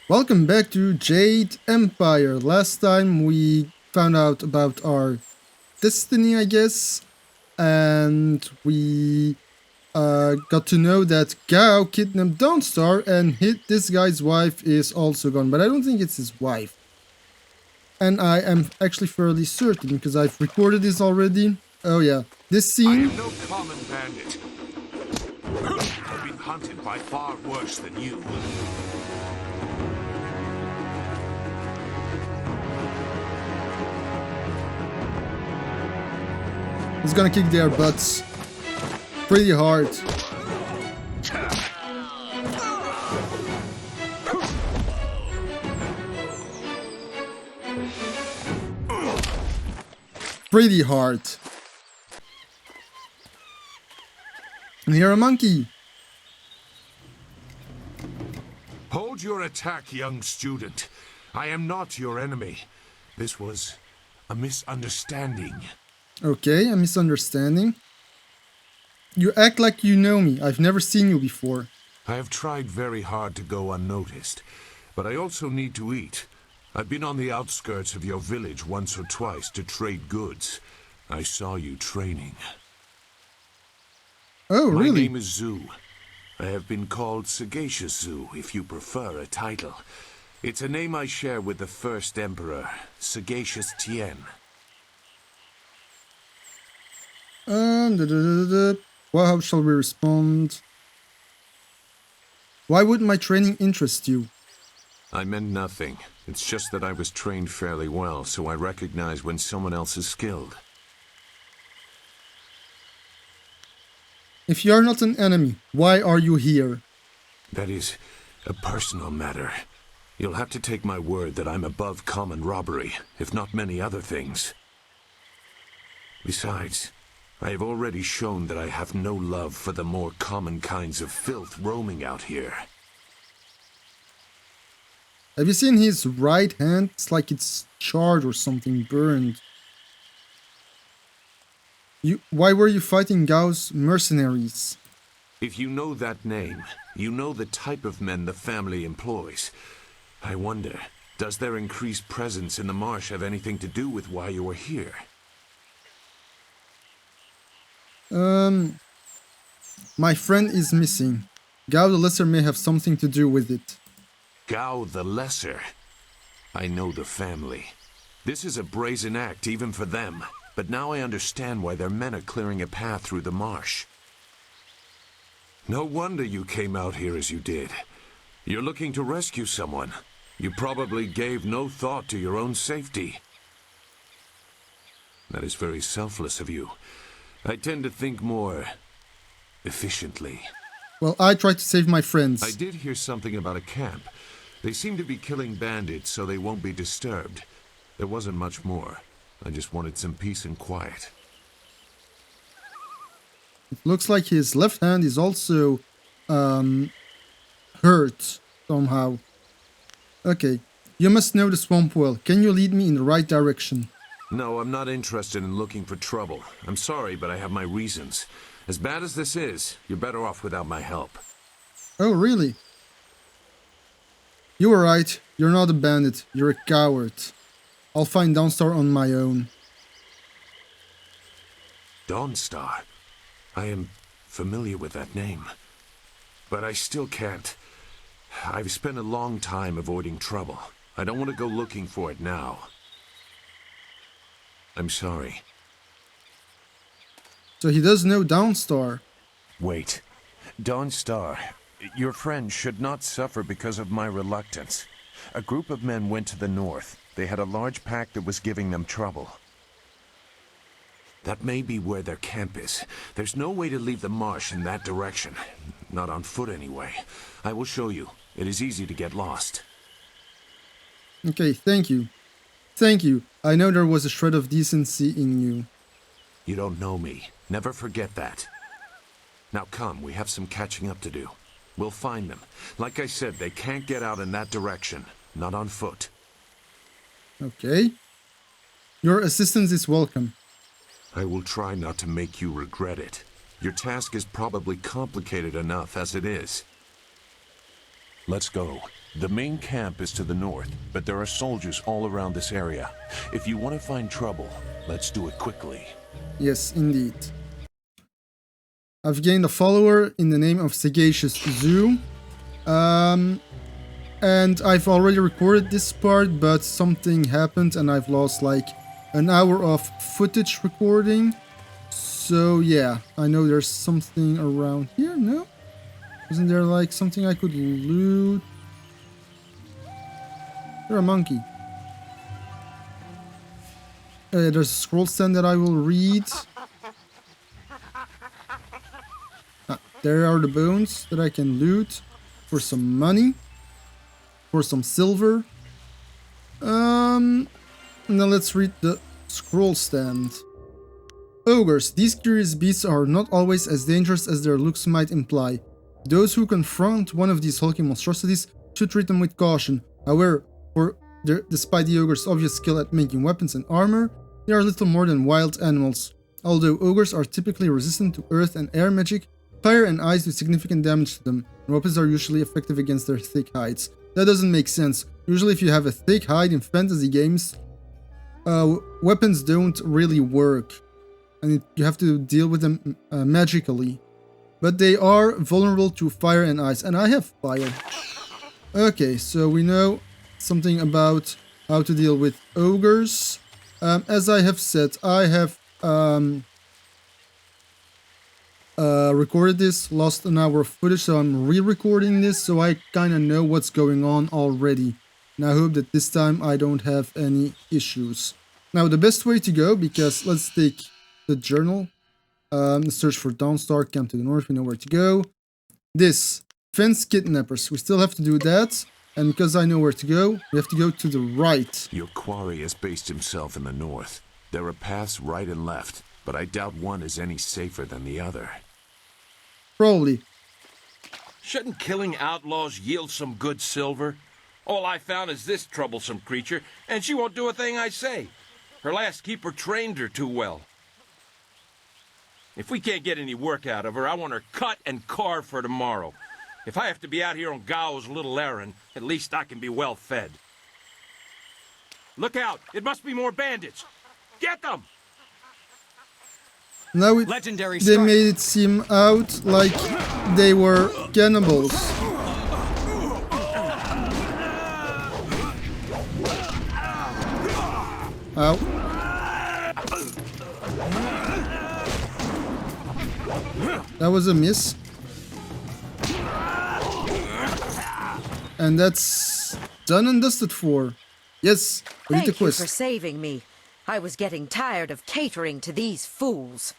Welcome back to Jade Empire. Last time we found out about our destiny, I guess, and we got to know that Gao kidnapped Dawnstar and this guy's wife is also gone, but I don't think it's his wife. And I am actually fairly certain because I've recorded this already. Oh yeah, this I scene. am no common bandit. I've been hunted by far worse than you. Is gonna kick their butts pretty hard. Pretty hard. And you're a monkey. Hold your attack, young student. I am not your enemy. This was a misunderstanding. Okay, a misunderstanding. You act like you know me. I've never seen you before. I have tried very hard to go unnoticed, but I also need to eat. I've been on the outskirts of your village once or twice to trade goods. I saw you training. Oh, My really? name is Zhu. I have been called Sagacious Zhu, if you prefer a title. It's a name I share with the first emperor, Sagacious Tien. Well, how shall we respond? Why would my training interest you? I meant nothing. It's just that I was trained fairly well, so I recognize when someone else is skilled. If you are not an enemy, why are you here? That is a personal matter. You'll have to take my word that I'm above common robbery, if not many other things. Besides, I have already shown that I have no love for the more common kinds of filth roaming out here. Have you seen his right hand? It's like it's charred or something, burned. Why were you fighting Gao's mercenaries? If you know that name, you know the type of men the family employs. I wonder, does their increased presence in the marsh have anything to do with why you are here? My friend is missing. Gao the Lesser may have something to do with it. Gao the Lesser. I know the family. This is a brazen act even for them, but now I understand why their men are clearing a path through the marsh. No wonder you came out here as you did. You're looking to rescue someone. You probably gave no thought to your own safety. That is very selfless of you. I tend to think more efficiently. Well, I tried to save my friends. I did hear something about a camp. They seem to be killing bandits so they won't be disturbed. There wasn't much more. I just wanted some peace and quiet. It looks like his left hand is also hurt somehow. Okay, you must know the swamp well. Can you lead me in the right direction? No, I'm not interested in looking for trouble. I'm sorry, but I have my reasons. As bad as this is, you're better off without my help. Oh, really? You were right. You're not a bandit. You're a coward. I'll find Dawnstar on my own. Dawnstar? I am familiar with that name. But I still can't. I've spent a long time avoiding trouble. I don't want to go looking for it now. I'm sorry. So he does know Dawnstar. Wait. Dawnstar, your friend should not suffer because of my reluctance. A group of men went to the north. They had a large pack that was giving them trouble. That may be where their camp is. There's no way to leave the marsh in that direction. Not on foot, anyway. I will show you. It is easy to get lost. Okay, thank you. Thank you. I know there was a shred of decency in you. You don't know me. Never forget that. Now come, we have some catching up to do. We'll find them. Like I said, they can't get out in that direction. Not on foot. Okay. Your assistance is welcome. I will try not to make you regret it. Your task is probably complicated enough as it is. Let's go. The main camp is to the north, but there are soldiers all around this area. If you want to find trouble, let's do it quickly. Yes, indeed. I've gained a follower in the name of Sagacious Zoo. And I've already recorded this part, but something happened and I've lost like an hour of footage recording. So yeah, I know there's something around here, no? Isn't there like something I could loot? You're a monkey. There's a scroll stand that I will read. There are the bones that I can loot for some money. For some silver. Now let's read the scroll stand. Ogres. These curious beasts are not always as dangerous as their looks might imply. Those who confront one of these hulking monstrosities should treat them with caution. However, despite the ogre's obvious skill at making weapons and armor, they are little more than wild animals. Although ogres are typically resistant to earth and air magic, fire and ice do significant damage to them, and weapons are usually effective against their thick hides. That doesn't make sense. Usually if you have a thick hide in fantasy games, weapons don't really work. And you have to deal with them magically. But they are vulnerable to fire and ice. And I have fire. Okay, so we know something about how to deal with ogres. As I have said, I have recorded this, lost an hour of footage, so I'm re-recording this so I kind of know what's going on already. And I hope that this time I don't have any issues. Now the best way to go, because let's take the journal, search for Dawnstar, camp to the north, we know where to go. This, fence kidnappers, we still have to do that. And because I know where to go, we have to go to the right. Your quarry has based himself in the north. There are paths right and left, but I doubt one is any safer than the other. Probably. Shouldn't killing outlaws yield some good silver? All I found is this troublesome creature, and she won't do a thing I say. Her last keeper trained her too well. If we can't get any work out of her, I want her cut and carved for tomorrow. If I have to be out here on Gao's little errand, at least I can be well fed. Look out! It must be more bandits! Get them! Now they made it seem out like they were cannibals. Ow. That was a miss. And that's done and dusted for. Yes, we need the Thank you quest. for saving me. I was getting tired of catering to these fools.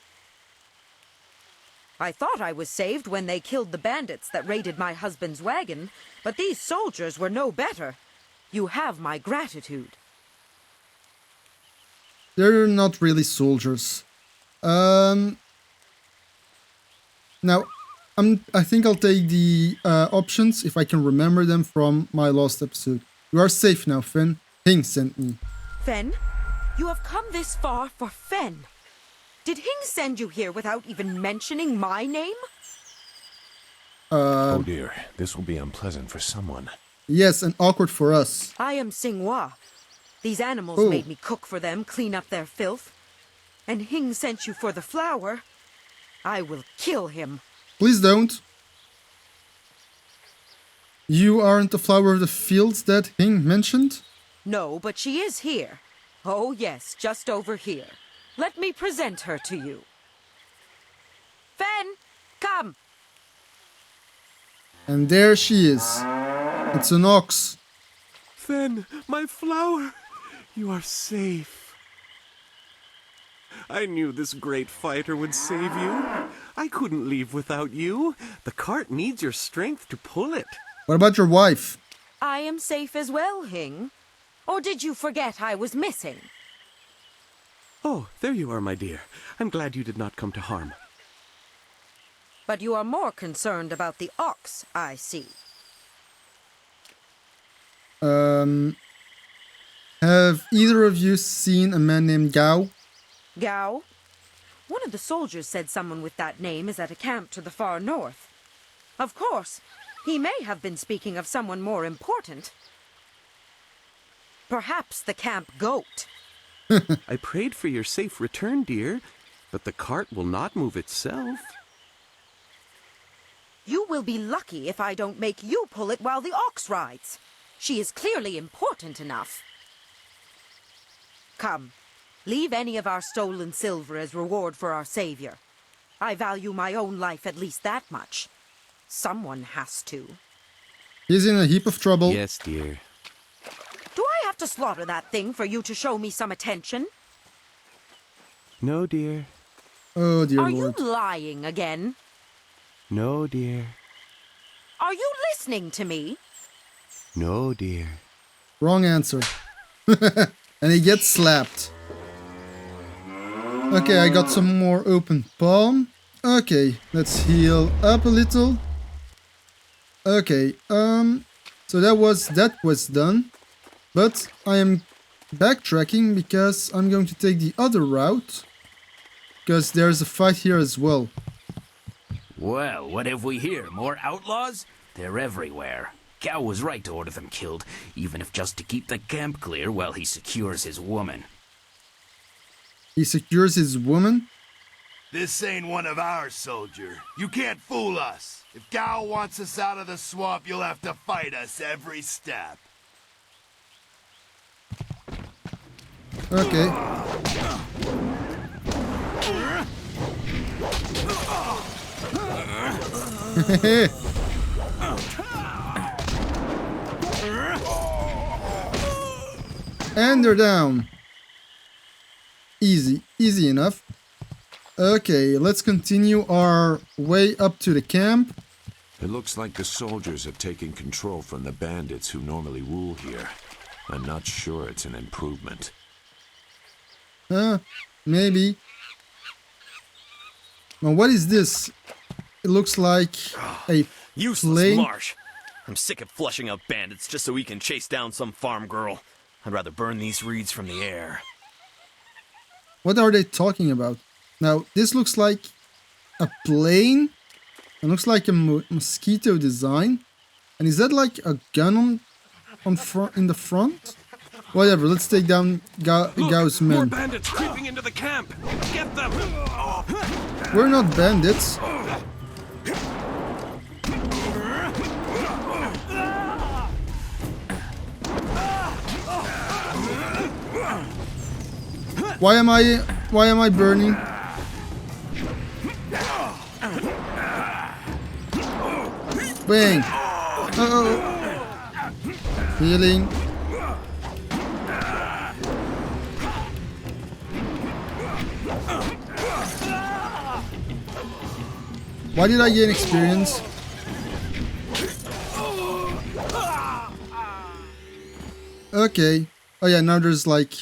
I thought I was saved when they killed the bandits that raided my husband's wagon, but these soldiers were no better. You have my gratitude. They're not really soldiers. Now, I think I'll take the options if I can remember them from my last episode. You are safe now, Finn. Hing sent me. Fen? You have come this far for Fen. Did Hing send you here without even mentioning my name? Oh dear, this will be unpleasant for someone. Yes, and awkward for us. I am Xinghua. These animals made me cook for them, clean up their filth. And Hing sent you for the flower. I will kill him. Please don't. You aren't the flower of the fields that Hing mentioned? No, but she is here. Oh yes, just over here. Let me present her to you. Fen, come! And there she is. It's an ox. Fen, my flower, you are safe. I knew this great fighter would save you. I couldn't leave without you. The cart needs your strength to pull it. What about your wife? I am safe as well, Hing. Or did you forget I was missing? Oh, there you are, my dear. I'm glad you did not come to harm. But you are more concerned about the ox, I see. Have either of you seen a man named Gao? Gao? One of the soldiers said someone with that name is at a camp to the far north. Of course. He may have been speaking of someone more important. Perhaps the camp goat. I prayed for your safe return, dear, but the cart will not move itself. You will be lucky if I don't make you pull it while the ox rides. She is clearly important enough. Come, leave any of our stolen silver as reward for our savior. I value my own life at least that much. Someone has to. He's in a heap of trouble. Yes, dear. Do I have to slaughter that thing for you to show me some attention? No, dear. Oh, dear Are Lord. you lying again? No, dear. Are you listening to me? No, dear. Wrong answer. And he gets slapped. Okay, I got some more open palm. Okay, let's heal up a little. Okay, so that was done. But I am backtracking because I'm going to take the other route. Because there's a fight here as well. Well, what have we here? More outlaws? They're everywhere. Gao was right to order them killed, even if just to keep the camp clear while he secures his woman. He secures his woman. This ain't one of ours, soldier. You can't fool us. If Gao wants us out of the swamp, you'll have to fight us every step. Okay. And they're down. Easy enough. Okay, let's continue our way up to the camp. It looks like the soldiers have taken control from the bandits who normally rule here. I'm not sure it's an improvement. Maybe. Now, what is this? It looks like a Useless plane. marsh. I'm sick of flushing out bandits just so we can chase down some farm girl. I'd rather burn these reeds from the air. What are they talking about? Now, this looks like a plane. It looks like a mosquito design. And is that like a gun on front in the front? Whatever, let's take down Gao's More men. bandits creeping into the camp. Get them! We're not bandits. Why am I burning? Bang! Uh-oh. Healing. Why did I gain experience? Okay. Oh yeah, now there's like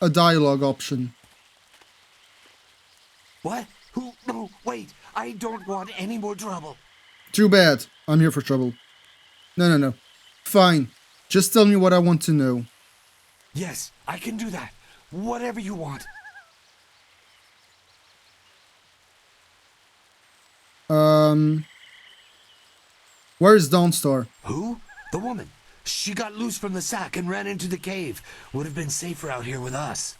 a dialogue option. What? Who? No, wait. I don't want any more trouble. Too bad. I'm here for trouble. No. Fine. Just tell me what I want to know. Yes, I can do that. Whatever you want. Where's Dawnstar? Who? The woman. She got loose from the sack and ran into the cave. Would have been safer out here with us.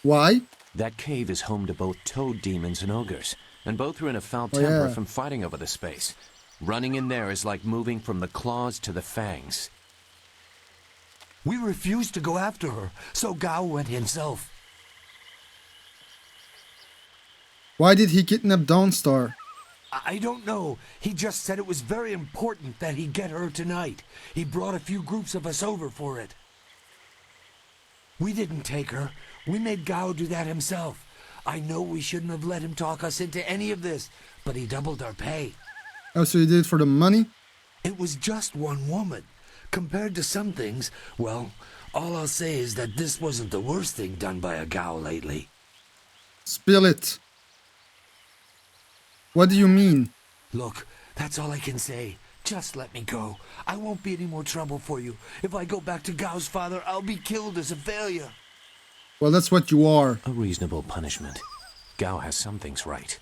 Why? That cave is home to both toad demons and ogres, and both are in a foul Oh, temper yeah. from fighting over the space. Running in there is like moving from the claws to the fangs. We refused to go after her, so Gao went himself. Why did he kidnap Dawnstar? I don't know. He just said it was very important that he get her tonight. He brought a few groups of us over for it. We didn't take her. We made Gao do that himself. I know we shouldn't have let him talk us into any of this, but he doubled our pay. Oh, so he did it for the money? It was just one woman. Compared to some things, well, all I'll say is that this wasn't the worst thing done by a Gao lately. Spill it. What do you mean? Look, that's all I can say. Just let me go. I won't be any more trouble for you. If I go back to Gao's father, I'll be killed as a failure. Well, that's what you are. A reasonable punishment. Gao has some things right.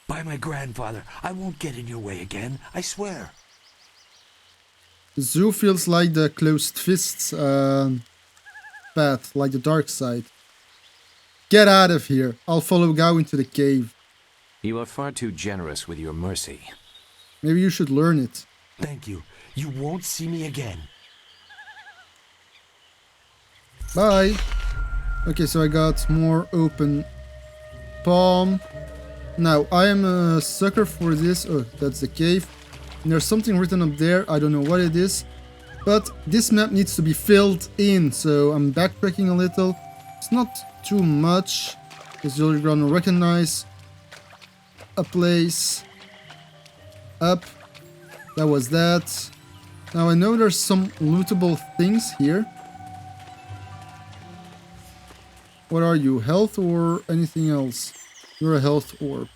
By By my grandfather, I won't get in your way again, I swear. The zoo feels like the closed fists path, like the dark side. Get out of here. I'll follow Gao into the cave. You are far too generous with your mercy. Maybe you should learn it. Thank you. You won't see me again. Bye. Okay, so I got more open palm. Now, I am a sucker for this. Oh, that's the cave. And there's something written up there. I don't know what it is. But this map needs to be filled in. So I'm backtracking a little. It's not too much. Because you're gonna recognize a place. Up. That was that. Now I know there's some lootable things here. What are you? Health or anything else? You're a health orb.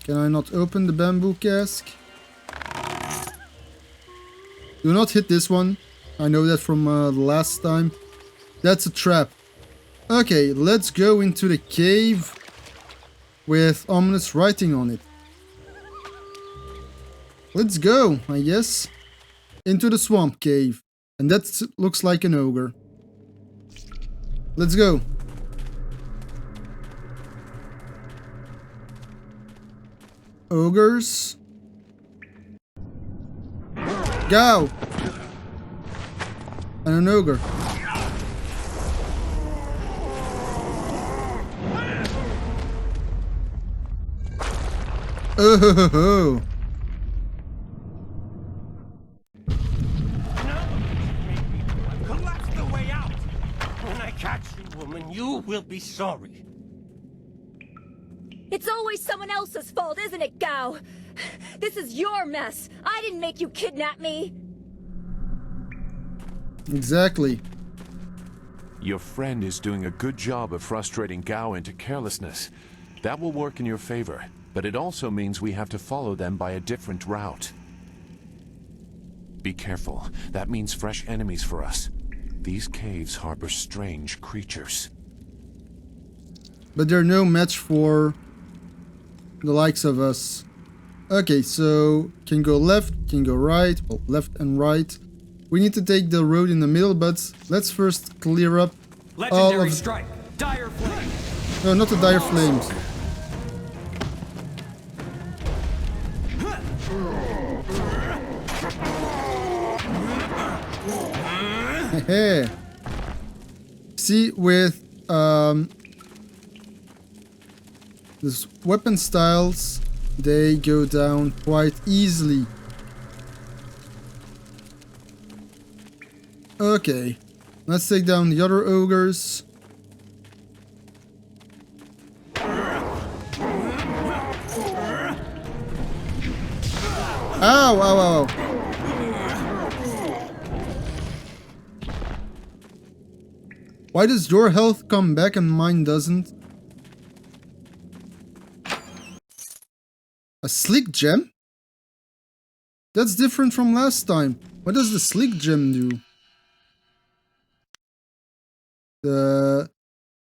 Can I not open the bamboo cask? Do not hit this one. I know that from the last time. That's a trap. Okay, let's go into the cave with ominous writing on it. Let's go, I guess. Into the swamp cave. And that looks like an ogre. Let's go. Ogres. Gao! And an ogre. Oh ho ho ho! Collapse the way out! When I catch you, woman, you will be sorry. It's always someone else's fault, isn't it, Gao? This is your mess. I didn't make you kidnap me. Exactly. Your friend is doing a good job of frustrating Gao into carelessness. That will work in your favor, but it also means we have to follow them by a different route. Be careful. That means fresh enemies for us. These caves harbor strange creatures. But they're no match for the likes of us. Okay, so can go left, can go right, well, left and right. We need to take the road in the middle, but let's first clear up all Legendary of... strike! Dire flame! No, not the dire flames. Hehe. See, with this weapon styles, they go down quite easily. Okay, let's take down the other ogres. Ow, ow, ow. Why does your health come back and mine doesn't? A slick gem? That's different from last time. What does the slick gem do? The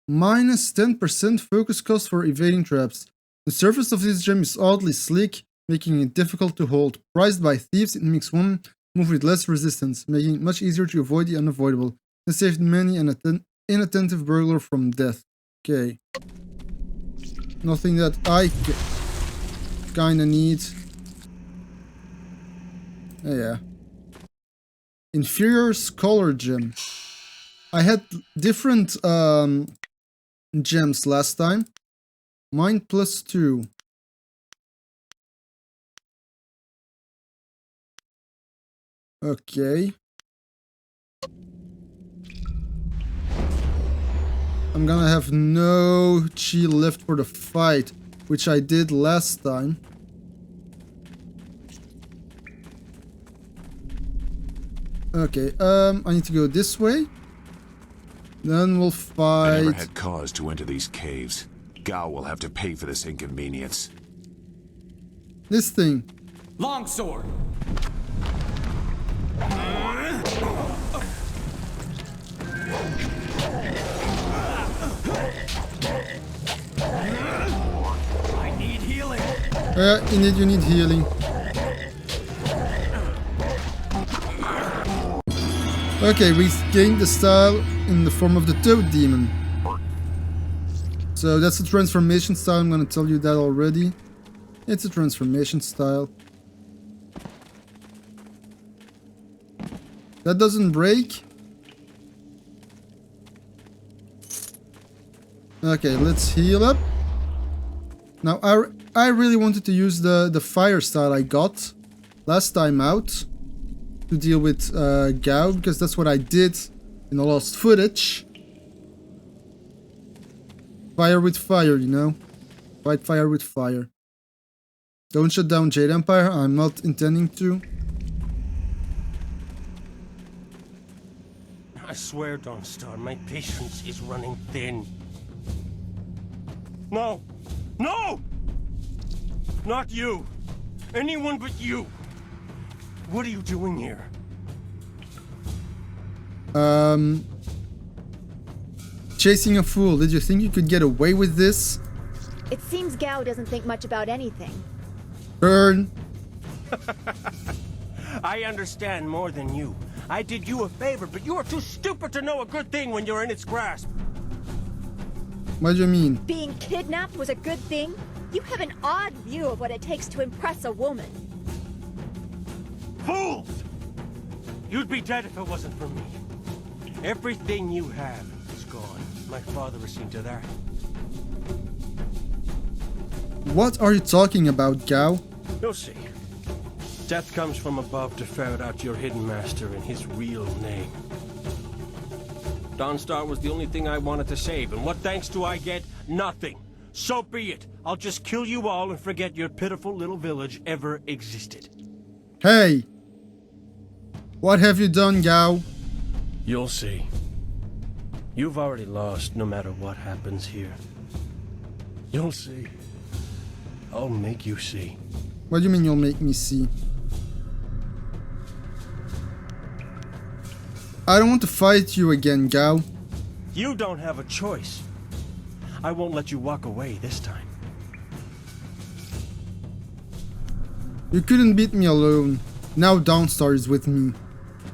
minus 10% focus cost for evading traps. The surface of this gem is oddly slick, making it difficult to hold. Prized by thieves, it makes one move with less resistance, making it much easier to avoid the unavoidable. This saved many an inattentive burglar from death. Okay. Nothing that I kinda need. Yeah. Inferior Scholar Gem. I had different gems last time. Mine +2. Okay. I'm gonna have no chi left for the fight, which I did last time. Okay, I need to go this way. Then we'll fight. I never had cause to enter these caves. Gao will have to pay for this inconvenience. This thing. Longsword! Indeed, you need healing. Okay, we gained the style in the form of the Toad Demon. So that's a transformation style, I'm gonna tell you that already. It's a transformation style. That doesn't break. Okay, let's heal up. Now, I really wanted to use the fire style I got last time out to deal with Gao, because that's what I did in the lost footage. Fire with fire, you know? Fight fire with fire. Don't shut down Jade Empire, I'm not intending to. I swear, Dawnstar, my patience is running thin. No! No! Not you! Anyone but you! What are you doing here? Chasing a fool. Did you think you could get away with this? It seems Gao doesn't think much about anything. Burn. I understand more than you. I did you a favor, but you are too stupid to know a good thing when you're in its grasp. What do you mean? Being kidnapped was a good thing? You have an odd view of what it takes to impress a woman. Fools! You'd be dead if it wasn't for me. Everything you have is gone. My father has seen to that. What are you talking about, Gao? You'll see. Death comes from above to ferret out your hidden master and his real name. Dawnstar was the only thing I wanted to save, and what thanks do I get? Nothing. So be it. I'll just kill you all and forget your pitiful little village ever existed. Hey! What have you done, Gao? You'll see. You've already lost no matter what happens here. You'll see. I'll make you see. What do you mean you'll make me see? I don't want to fight you again, Gao. You don't have a choice. I won't let you walk away this time. You couldn't beat me alone. Now Dawnstar is with me.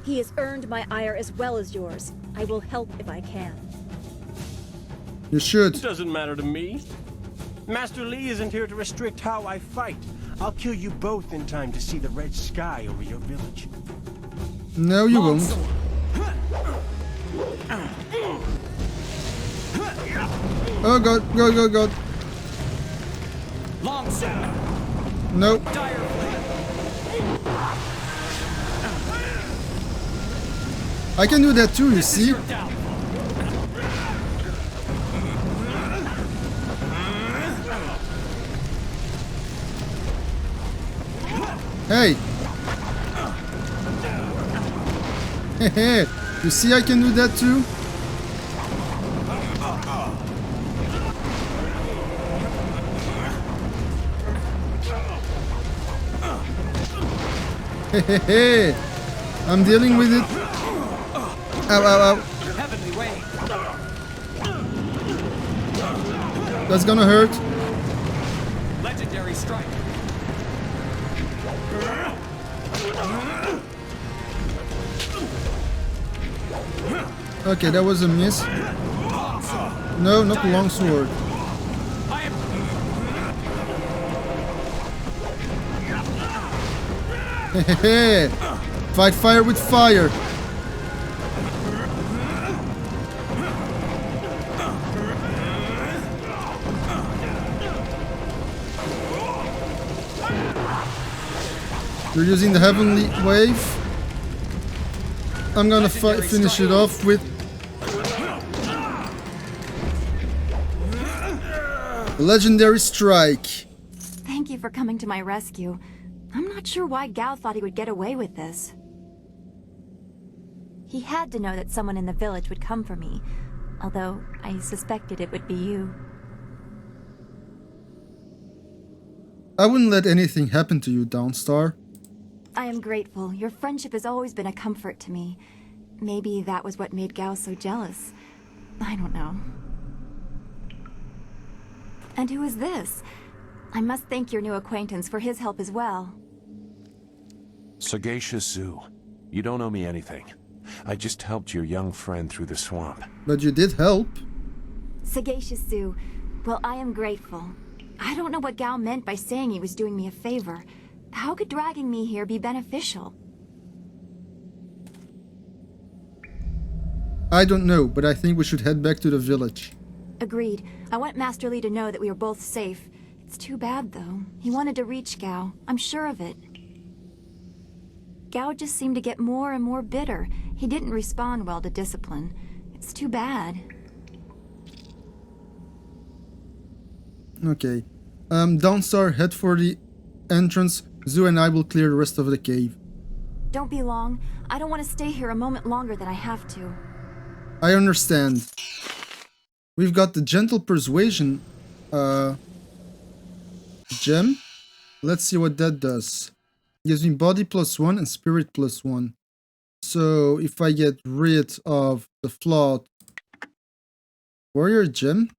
He has earned my ire as well as yours. I will help if I can. You should. It doesn't matter to me. Master Li isn't here to restrict how I fight. I'll kill you both in time to see the red sky over your village. No, you won't. Oh god, god. Long sword. Nope. I can do that too, you see? Hey! Hehe! You see I can do that too? Hehehe! I'm dealing with it. Ow, ow, ow. Heavenly way. That's gonna hurt. Legendary strike. Okay, that was a miss. No, not the long sword. Hehehe! Fight fire with fire. You're using the heavenly wave. I'm gonna finish it off with the legendary strike. Thank you for coming to my rescue. I'm not sure why Gao thought he would get away with this. He had to know that someone in the village would come for me, although I suspected it would be you. I wouldn't let anything happen to you, Dawnstar. I am grateful. Your friendship has always been a comfort to me. Maybe that was what made Gao so jealous. I don't know. And who is this? I must thank your new acquaintance for his help as well. Sagacious Zoo, you don't owe me anything. I just helped your young friend through the swamp. But you did help. Sagacious Zoo, well, I am grateful. I don't know what Gao meant by saying he was doing me a favor. How could dragging me here be beneficial? I don't know, but I think we should head back to the village. Agreed. I want Master Li to know that we are both safe. It's too bad, though. He wanted to reach Gao. I'm sure of it. Gao just seemed to get more and more bitter. He didn't respond well to discipline. It's too bad. Okay. Dawnstar, head for the entrance. Zoo and I will clear the rest of the cave. Don't be long. I don't want to stay here a moment longer than I have to. I understand. We've got the Gentle Persuasion gem. Let's see what that does. It gives me body +1 and spirit +1. So if I get rid of the flawed warrior gem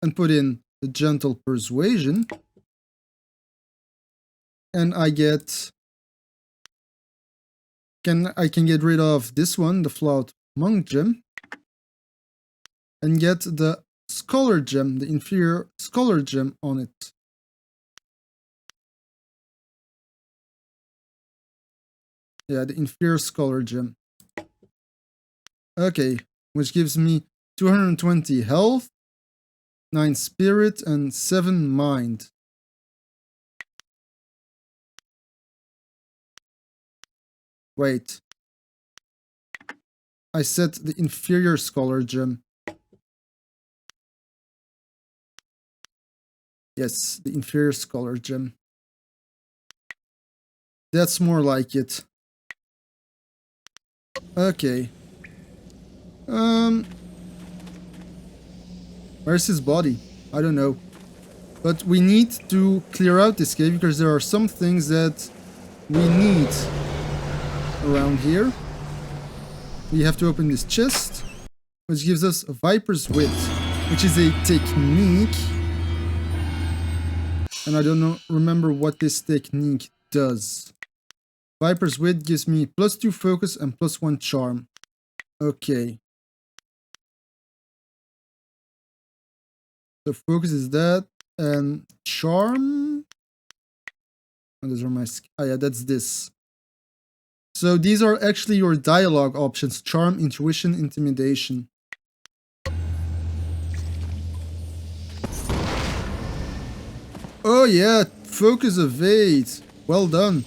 and put in the Gentle Persuasion, and I can get rid of this one, the flawed monk gem, and get the scholar gem, the inferior scholar gem on it. Yeah, the inferior scholar gem. Okay, which gives me 220 health, 9 spirit, and 7 mind. Wait. I said the inferior scholar gem. Yes, the inferior scholar gem. That's more like it. Okay. Where's his body? I don't know. But we need to clear out this cave because there are some things that we need around here. We have to open this chest, which gives us a Viper's Wit, which is a technique. And I don't remember what this technique does. Viper's Wit gives me +2 focus and +1 charm. Okay. So focus is that, and charm. Oh, those are my. Oh yeah, that's this. So these are actually your dialogue options: charm, intuition, intimidation. Oh yeah, focus, evade. Well done.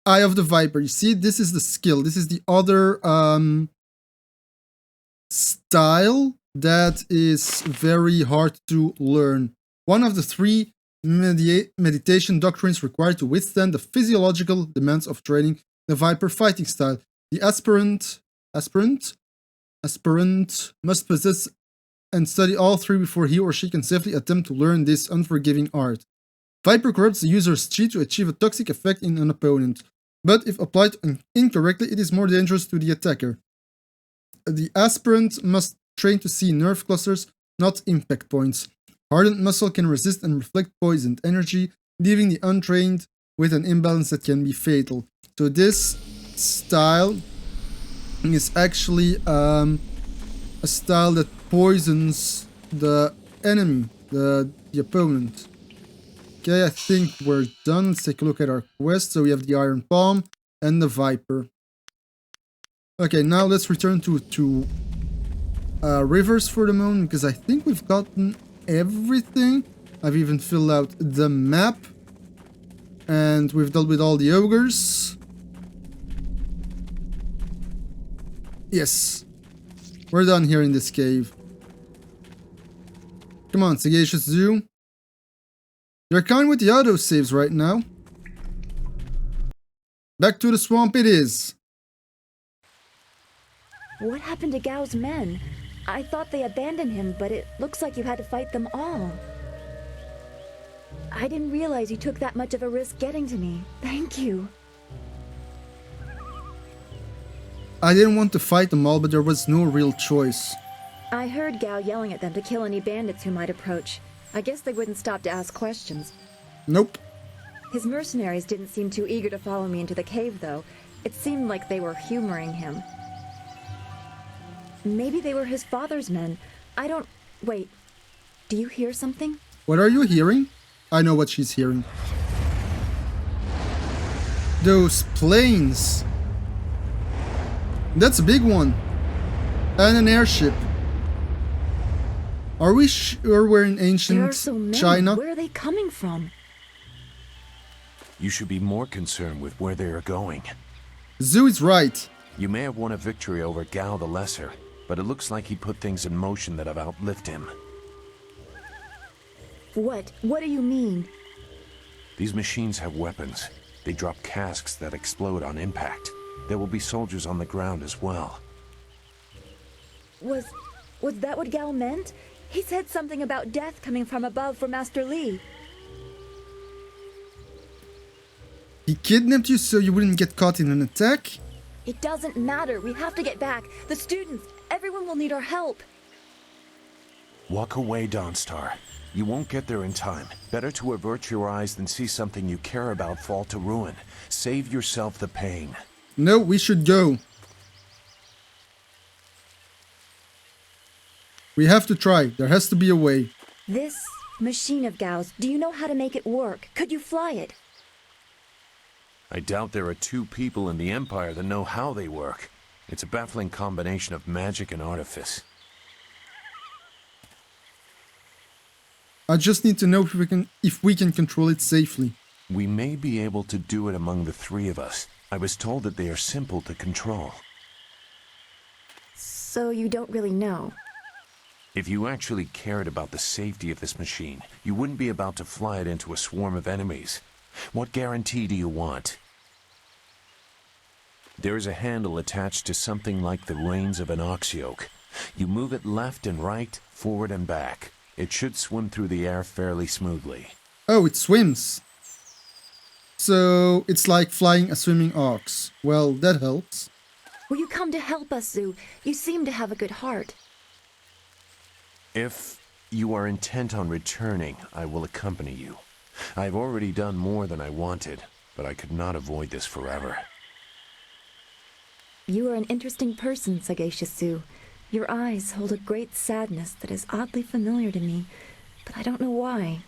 Eye of the Viper. You see, this is the skill. This is the other style that is very hard to learn. One of the 3 meditation doctrines required to withstand the physiological demands of training the Viper fighting style. The aspirant must possess and study all 3 before he or she can safely attempt to learn this unforgiving art. Viper corrupts the user's chi to achieve a toxic effect in an opponent, but if applied incorrectly, it is more dangerous to the attacker. The aspirant must train to see nerve clusters, not impact points. Hardened muscle can resist and reflect poisoned energy, leaving the untrained with an imbalance that can be fatal. So this style is actually a style that poisons the enemy, the opponent. Okay, I think we're done. Let's take a look at our quest. So we have the Iron Palm and the Viper. Okay, now let's return to rivers for the moment, because I think we've gotten everything. I've even filled out the map. And we've dealt with all the ogres. Yes. We're done here in this cave. Come on, Sagacious Zoo. You're kind with the auto saves right now. Back to the swamp it is. What happened to Gao's men? I thought they abandoned him, but it looks like you had to fight them all. I didn't realize you took that much of a risk getting to me. Thank you. I didn't want to fight them all, but there was no real choice. I heard Gao yelling at them to kill any bandits who might approach. I guess they wouldn't stop to ask questions. Nope. His mercenaries didn't seem too eager to follow me into the cave, though. It seemed like they were humoring him. Maybe they were his father's men. I don't... Wait. Do you hear something? What are you hearing? I know what she's hearing. Those planes. That's a big one. And an airship. Are we sure we're in There ancient are so many. China? Where are they coming from? You should be more concerned with where they are going. Zhu is right. You may have won a victory over Gao the Lesser, but it looks like he put things in motion that have outlived him. What? What do you mean? These machines have weapons. They drop casks that explode on impact. There will be soldiers on the ground as well. Was that what Gao meant? He said something about death coming from above for Master Li. He kidnapped you so you wouldn't get caught in an attack? It doesn't matter. We have to get back. The students, everyone will need our help. Walk away, Dawnstar. You won't get there in time. Better to avert your eyes than see something you care about fall to ruin. Save yourself the pain. No, we should go. We have to try. There has to be a way. This machine of Gao's, do you know how to make it work? Could you fly it? I doubt there are two people in the Empire that know how they work. It's a baffling combination of magic and artifice. I just need to know if we can control it safely. We may be able to do it among the three of us. I was told that they are simple to control. So you don't really know. If you actually cared about the safety of this machine, you wouldn't be about to fly it into a swarm of enemies. What guarantee do you want? There is a handle attached to something like the reins of an ox yoke. You move it left and right, forward and back. It should swim through the air fairly smoothly. Oh, it swims. So it's like flying a swimming ox. Well, that helps. Will you come to help us, Zhu? You seem to have a good heart. If you are intent on returning, I will accompany you. I've already done more than I wanted, but I could not avoid this forever. You are an interesting person, sagacious Zhu. Your eyes hold a great sadness that is oddly familiar to me, but I don't know why.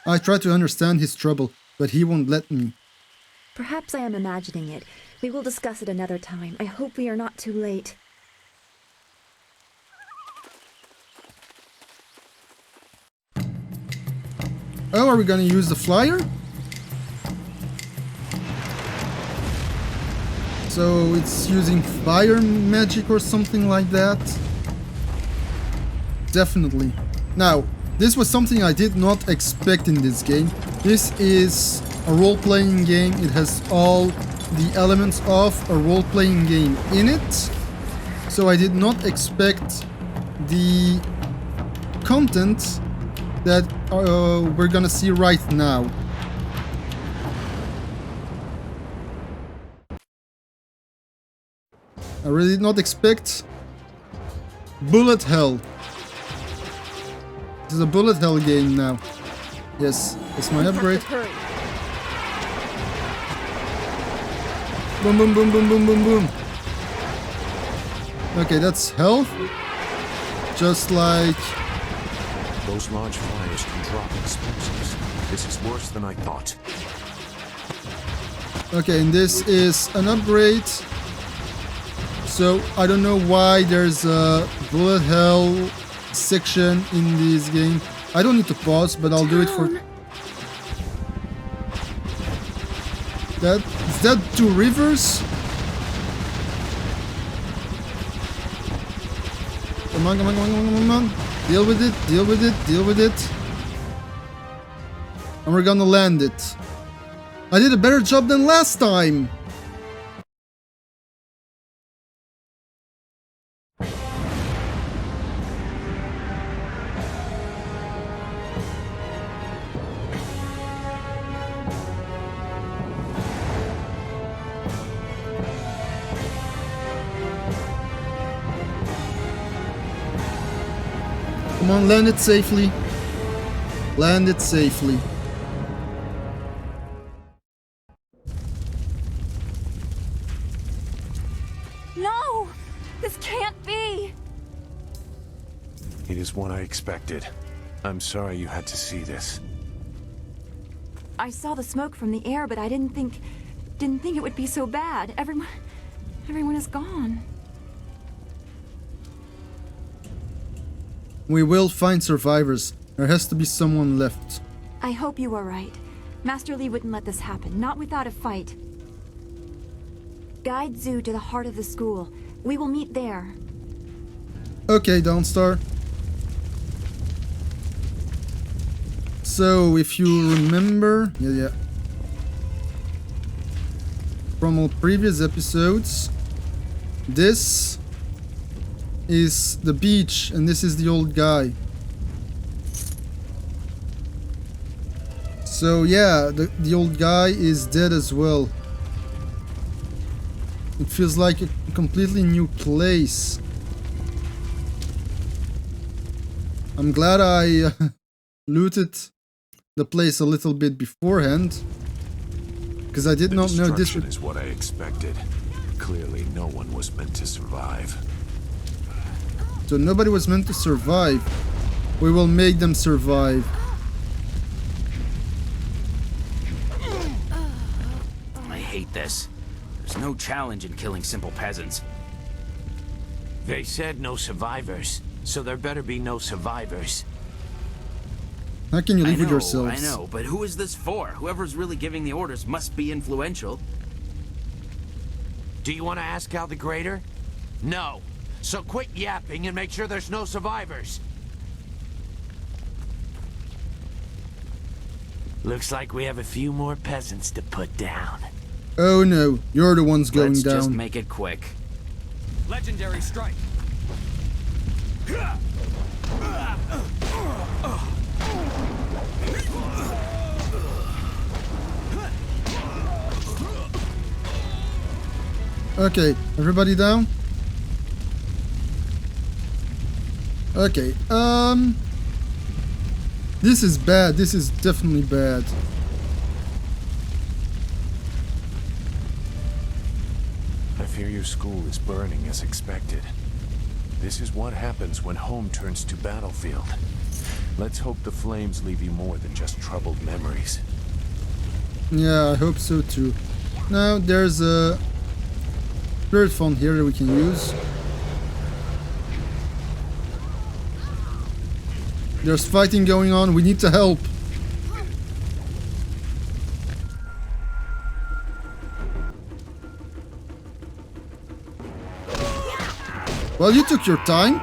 I try to understand his trouble, but he won't let me. Perhaps I am imagining it. We will discuss it another time. I hope we are not too late. Oh, are we gonna use the flyer? So it's using fire magic or something like that? Definitely. Now, this was something I did not expect in this game. This is a role-playing game. It has all the elements of a role-playing game in it. So I did not expect the content that we're gonna see right now. I really did not expect bullet hell. This is a bullet hell game now. Yes, it's my upgrade. Boom, boom, boom, boom, boom, boom, boom. Okay, that's health. Just like... Those large flyers can drop explosives. This is worse than I thought. Okay, and this is an upgrade. So, I don't know why there's a bullet hell section in this game. I don't need to pause, but I'll do it for... Is that two rivers? Come on, come on, come on, come on, come on. Deal with it, deal with it, deal with it. And we're gonna land it. I did a better job than last time! Come on, land it safely. Land it safely. No! This can't be! It is what I expected. I'm sorry you had to see this. I saw the smoke from the air, but I didn't think it would be so bad. Everyone is gone. We will find survivors. There has to be someone left. I hope you are right. Master Li wouldn't let this happen, not without a fight. Guide Zhu to the heart of the school. We will meet there. Okay, Dawnstar. So, if you remember... Yeah. From all previous episodes, this is the beach, and this is the old guy. So yeah, the old guy is dead as well. It feels like a completely new place. I'm glad I looted the place a little bit beforehand, because I did not know this is what I expected. Clearly, no one was meant to survive. So nobody was meant to survive. We will make them survive. I hate this. There's no challenge in killing simple peasants. They said no survivors, so there better be no survivors. How can you live with yourselves? I know, but who is this for? Whoever's really giving the orders must be influential. Do you want to ask Gao the Greater? No. So quit yapping and make sure there's no survivors. Looks like we have a few more peasants to put down. Oh no, you're the ones going Let's down. just make it quick. Legendary strike. Okay, everybody down? Okay, this is bad. This is definitely bad. I fear your school is burning as expected. This is what happens when home turns to battlefield. Let's hope the flames leave you more than just troubled memories. Yeah, I hope so too. Now, there's a spirit phone here that we can use. There's fighting going on. We need to help. Well, you took your time.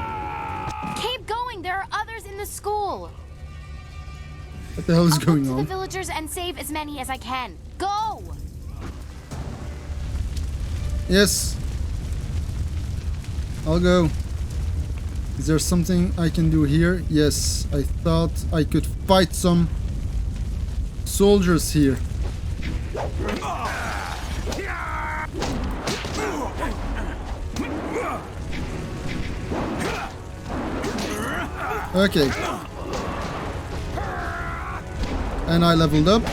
Keep going. There are others in the school. What the hell is I'll going go to on? the villagers and save as many as I can. Go! Yes. I'll go. Is there something I can do here? Yes, I thought I could fight some soldiers here. Okay. And I leveled up.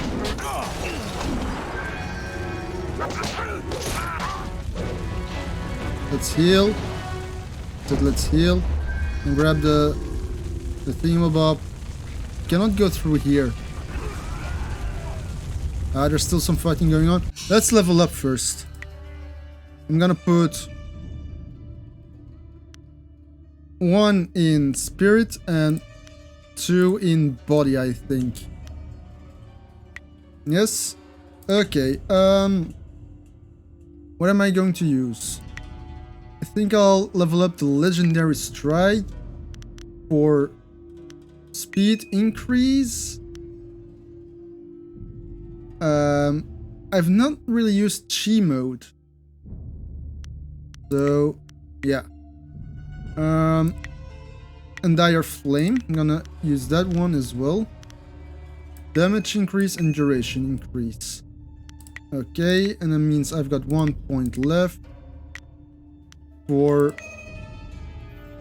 Let's heal. Let's heal. And grab the thingamabob. Cannot go through here. There's still some fighting going on. Let's level up first. I'm gonna put 1 in spirit and 2 in body, I think. Yes? Okay, what am I going to use? I think I'll level up the legendary strike for speed increase. I've not really used chi mode. So, yeah. And dire flame. I'm gonna use that one as well. Damage increase and duration increase. Okay, and that means I've got 1 point left for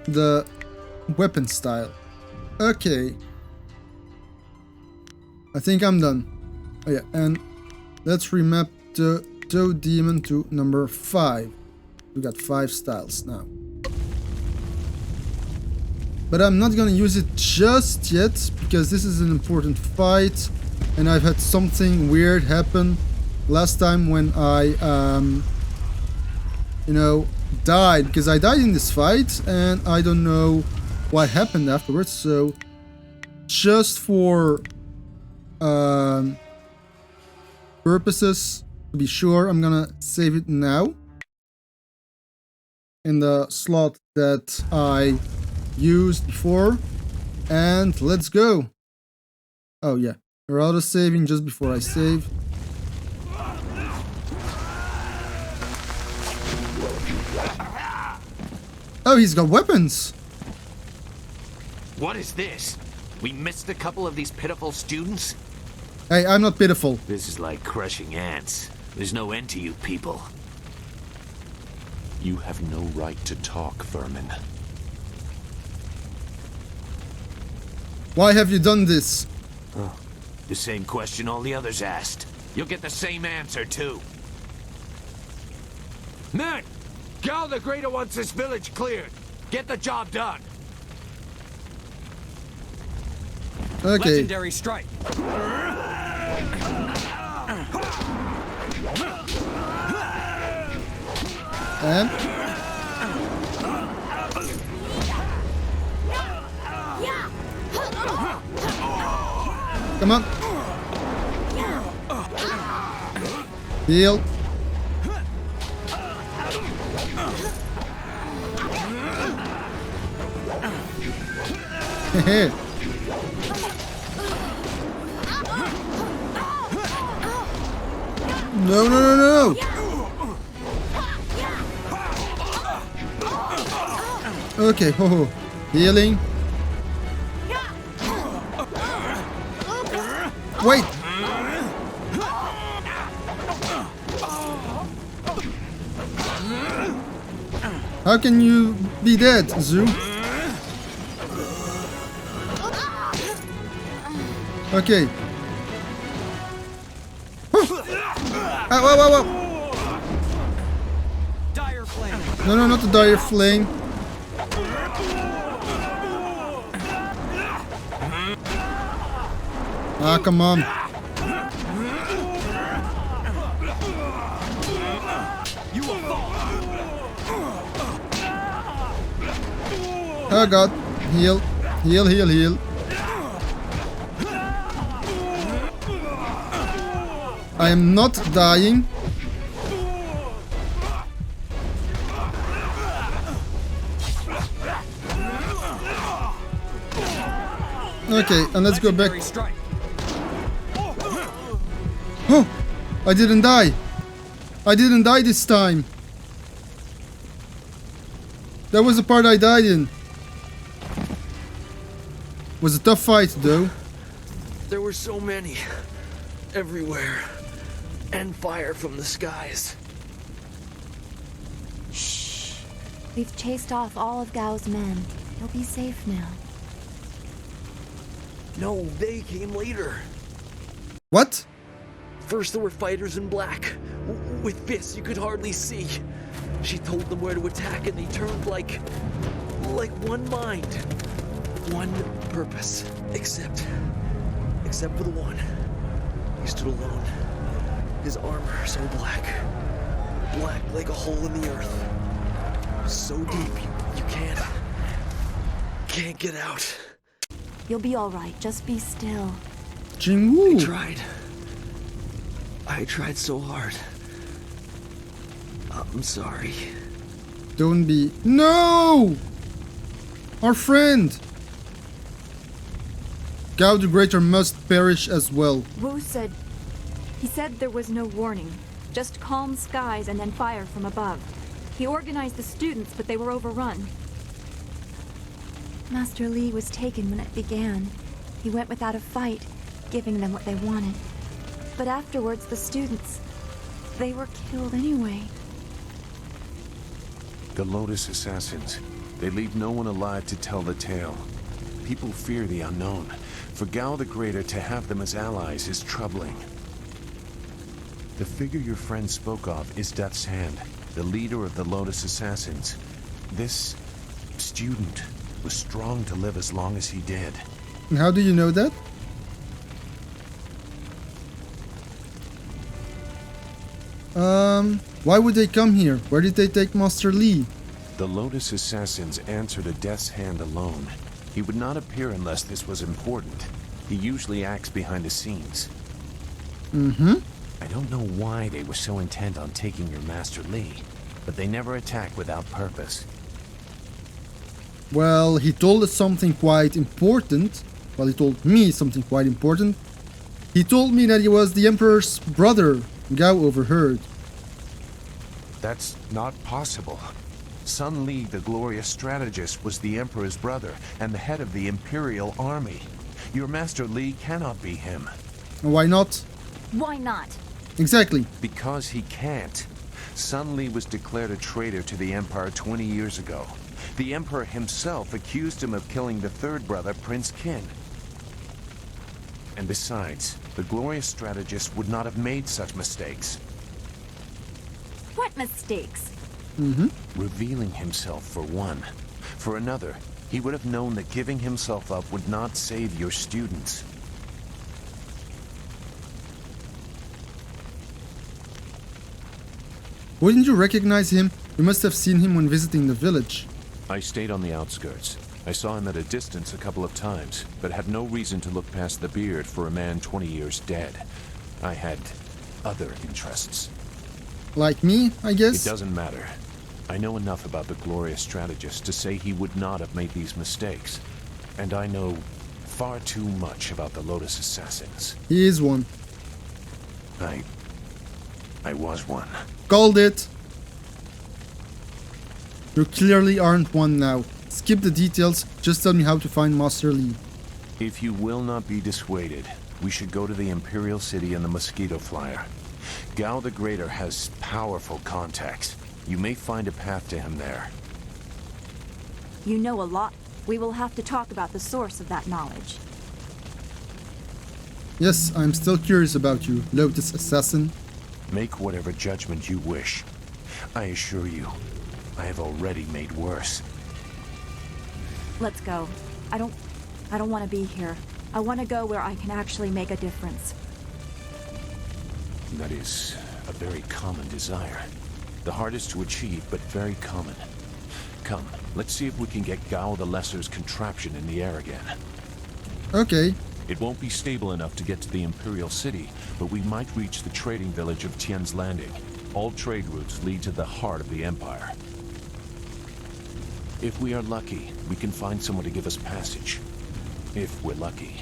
the weapon style. Okay. I think I'm done. Oh yeah, and let's remap the Toad Demon to number 5. We got 5 styles now. But I'm not gonna use it just yet, because this is an important fight, and I've had something weird happen last time when I, you know, died, because I died in this fight, and I don't know what happened afterwards, so just for purposes, to be sure, I'm gonna save it now in the slot that I used before, and let's go. Oh yeah, we're auto saving just before I save. Oh, he's got weapons. What is this? We missed a couple of these pitiful students? Hey, I'm not pitiful. This is like crushing ants. There's no end to you people. You have no right to talk, vermin. Why have you done this? Oh, the same question all the others asked. You'll get the same answer, too. Men! Gao the Greater wants this village cleared. Get the job done. Okay. Legendary strike. And come on. Heal. Hehe. No, no, no, no. Okay, ho ho. Healing. Wait. How can you be dead, Zoo? Okay. Ow, ow, ow, ow. Dire flame. No, no, not the dire flame. Ah, come on. Oh god. Heal. Heal, heal, heal. I am not dying. Okay, and let's go back. Oh, I didn't die. I didn't die this time. That was the part I died in. Was a tough fight, though. There were so many. Everywhere. And fire from the skies. Shh. We've chased off all of Gao's men. He'll be safe now. No, they came later. What? First there were fighters in black. With fists you could hardly see. She told them where to attack and they turned like one mind. One purpose. Except for the one. He stood alone. His armor so black. Black like a hole in the earth. So deep you can't get out. You'll be all right. Just be still. Jingwu. I tried so hard. I'm sorry. Don't be. No! Our friend! Gao the Greater must perish as well. Wu said... He said there was no warning. Just calm skies and then fire from above. He organized the students, but they were overrun. Master Li was taken when it began. He went without a fight, giving them what they wanted. But afterwards, the students... they were killed anyway. The Lotus Assassins. They leave no one alive to tell the tale. People fear the unknown. For Gao the Greater to have them as allies is troubling. The figure your friend spoke of is Death's Hand, the leader of the Lotus Assassins. This student was strong to live as long as he did. And how do you know that? Why would they come here? Where did they take Master Li? The Lotus Assassins answered to Death's Hand alone. He would not appear unless this was important. He usually acts behind the scenes. Mm-hmm. I don't know why they were so intent on taking your Master Li, but they never attack without purpose. Well, he told us something quite important. Well, he told me something quite important. He told me that he was the Emperor's brother. Gao overheard. That's not possible. Sun Li, the glorious strategist, was the Emperor's brother and the head of the Imperial Army. Your Master Li cannot be him. Why not? Why not? Exactly. Because he can't. Sun Li was declared a traitor to the Empire 20 years ago. The Emperor himself accused him of killing the third brother, Prince Qin. And besides, the glorious strategist would not have made such mistakes. What mistakes? Mm-hmm. Revealing himself, for one. For another, he would have known that giving himself up would not save your students. Wouldn't you recognize him? You must have seen him when visiting the village. I stayed on the outskirts. I saw him at a distance a couple of times, but had no reason to look past the beard for a man 20 years dead. I had other interests. Like me, I guess? It doesn't matter. I know enough about the glorious strategist to say he would not have made these mistakes. And I know far too much about the Lotus Assassins. He is one. I was one. Called it! You clearly aren't one now. Skip the details, just tell me how to find Master Li. If you will not be dissuaded, we should go to the Imperial City in the Mosquito Flyer. Gao the Greater has powerful contacts. You may find a path to him there. You know a lot. We will have to talk about the source of that knowledge. Yes, I'm still curious about you, Lotus Assassin. Make whatever judgment you wish. I assure you, I have already made worse. Let's go. I don't want to be here. I want to go where I can actually make a difference. That is a very common desire. The hardest to achieve, but very common. Come, let's see if we can get Gao the Lesser's contraption in the air again. Okay. It won't be stable enough to get to the Imperial City, but we might reach the trading village of Tian's Landing. All trade routes lead to the heart of the Empire. If we are lucky, we can find someone to give us passage. If we're lucky.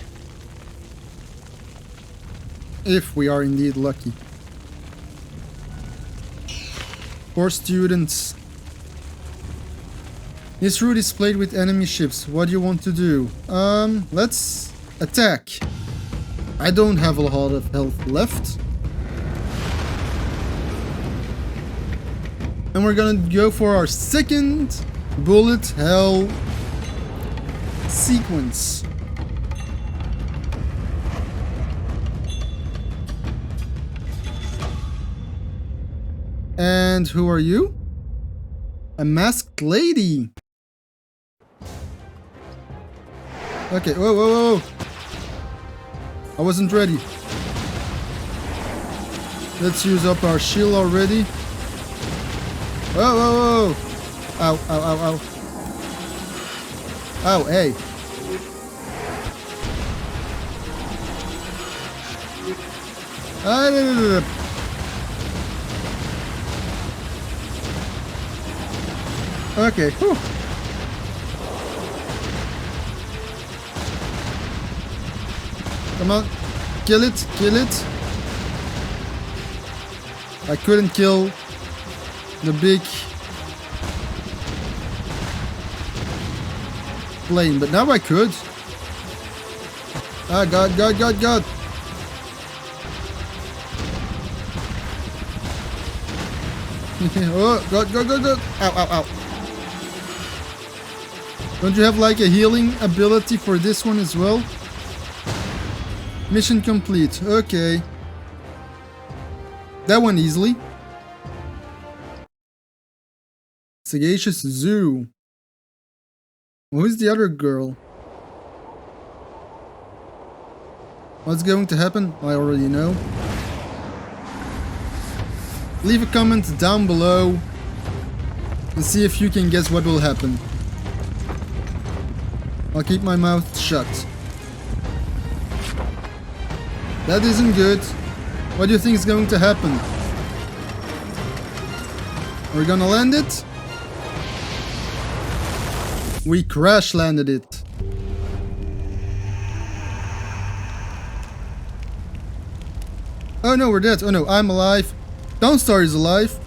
If we are indeed lucky. Poor students. This route is played with enemy ships. What do you want to do? Let's attack. I don't have a lot of health left. And we're gonna go for our second bullet hell sequence. And who are you? A masked lady. Okay, whoa, whoa, whoa. I wasn't ready. Let's use up our shield already. Whoa, whoa, whoa. Ow, ow, ow, ow. Oh, hey. Okay, whew. Come on, kill it, kill it. I couldn't kill the big plane, but now I could. Ah, God, God, God, God. Oh, God, God, God, God. Ow, ow, ow. Don't you have like a healing ability for this one as well? Mission complete. Okay. That one easily. Sagacious Zoo. Who's the other girl? What's going to happen? I already know. Leave a comment down below and see if you can guess what will happen. I'll keep my mouth shut. That isn't good. What do you think is going to happen? Are we gonna land it? We crash landed it. Oh no, we're dead. Oh no, I'm alive. Dawnstar is alive.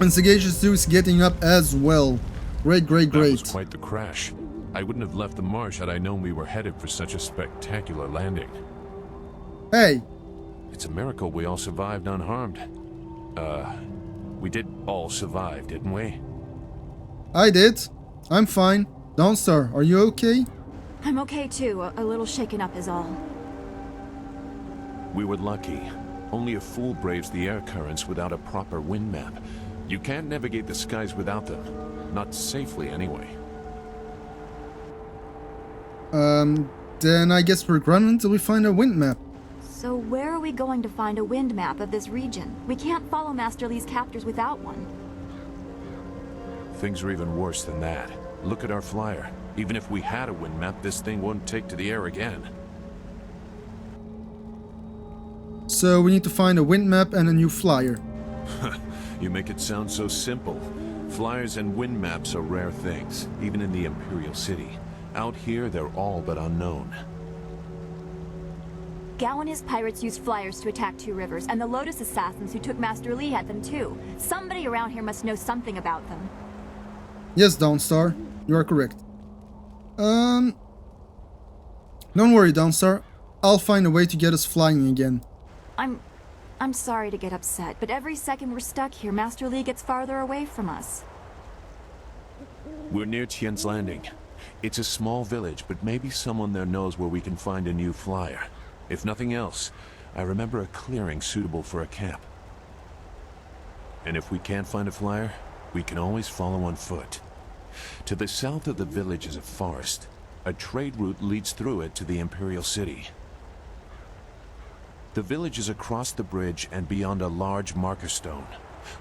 And Sagacious Zoo is getting up as well. Great, great, great. That was quite the crash. I wouldn't have left the marsh had I known we were headed for such a spectacular landing. Hey. It's a miracle we all survived unharmed. We did all survive, didn't we? I did. I'm fine. Dawnstar, are you okay? I'm okay too. A little shaken up is all. We were lucky. Only a fool braves the air currents without a proper wind map. You can't navigate the skies without them. Not safely, anyway. Then I guess we're grounded until we find a wind map. So where are we going to find a wind map of this region? We can't follow Master Li's captors without one. Things are even worse than that. Look at our flyer. Even if we had a wind map, this thing won't take to the air again. So we need to find a wind map and a new flyer. You make it sound so simple. Flyers and wind maps are rare things, even in the Imperial City. Out here, they're all but unknown. Gao and his pirates used flyers to attack Two Rivers, and the Lotus assassins who took Master Li had them too. Somebody around here must know something about them. Yes, Dawnstar, you are correct. Don't worry, Dawnstar. I'll find a way to get us flying again. I'm sorry to get upset, but every second we're stuck here, Master Li gets farther away from us. We're near Tien's Landing. It's a small village, but maybe someone there knows where we can find a new flyer. If nothing else, I remember a clearing suitable for a camp. And if we can't find a flyer, we can always follow on foot. To the south of the village is a forest. A trade route leads through it to the Imperial City. The village is across the bridge and beyond a large marker stone.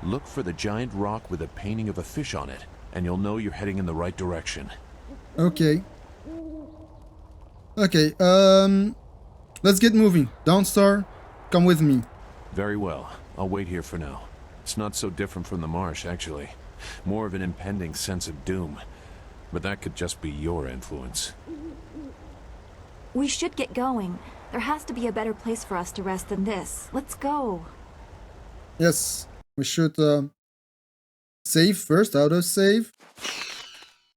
Look for the giant rock with a painting of a fish on it, and you'll know you're heading in the right direction. Okay. Okay, let's get moving. Dawnstar, come with me. Very well. I'll wait here for now. It's not so different from the marsh, actually. More of an impending sense of doom. But that could just be your influence. We should get going. There has to be a better place for us to rest than this. Let's go. Yes, we should save first, autosave.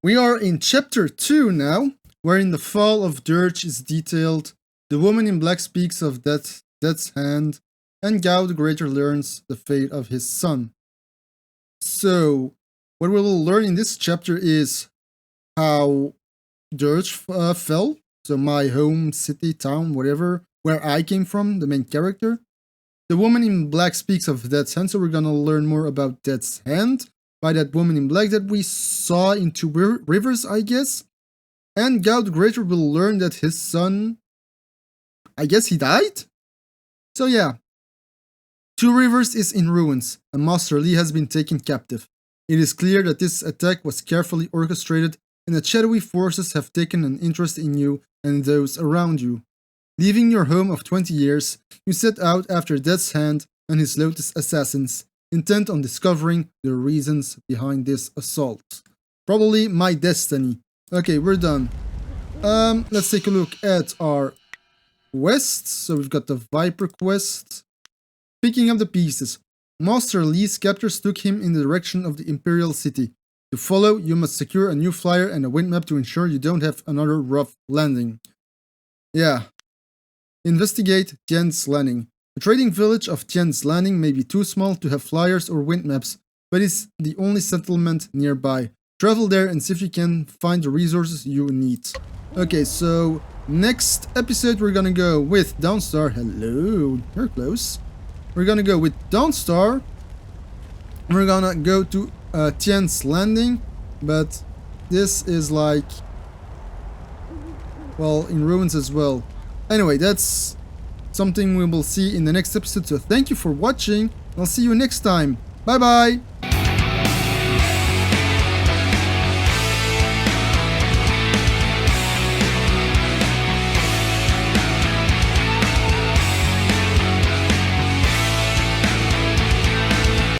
We are in chapter 2 now, wherein the fall of Dirge is detailed. The woman in black speaks of Death's hand, and Gao the Greater learns the fate of his son. So, what we will learn in this chapter is how Dirge fell. So my home, city, town, whatever, where I came from, the main character. The woman in black speaks of Death's hand, so we're gonna learn more about Death's hand by that woman in black that we saw in Two Rivers, I guess. And Gao the Greater will learn that his son, I guess he died? So yeah. Two Rivers is in ruins, and Master Li has been taken captive. It is clear that this attack was carefully orchestrated, and that shadowy forces have taken an interest in you and those around you. Leaving your home of 20 years, you set out after Death's Hand and his Lotus assassins, intent on discovering the reasons behind this assault. Probably my destiny. Okay, we're done. Let's take a look at our quests. So we've got the Viper quest. Picking up the pieces. Master Li's captors took him in the direction of the Imperial City. To follow, you must secure a new flyer and a wind map to ensure you don't have another rough landing. Yeah. Investigate Tien's Landing. The trading village of Tien's Landing may be too small to have flyers or wind maps, but it's the only settlement nearby. travel there and see if you can find the resources you need. Okay, so next episode we're gonna go with Dawnstar. Hello, you're close. We're gonna go with Dawnstar. We're gonna go to Tian's Landing, but this is like, well, in ruins as well. Anyway, that's something we will see in the next episode, so thank you for watching. I'll see you next time. Bye bye!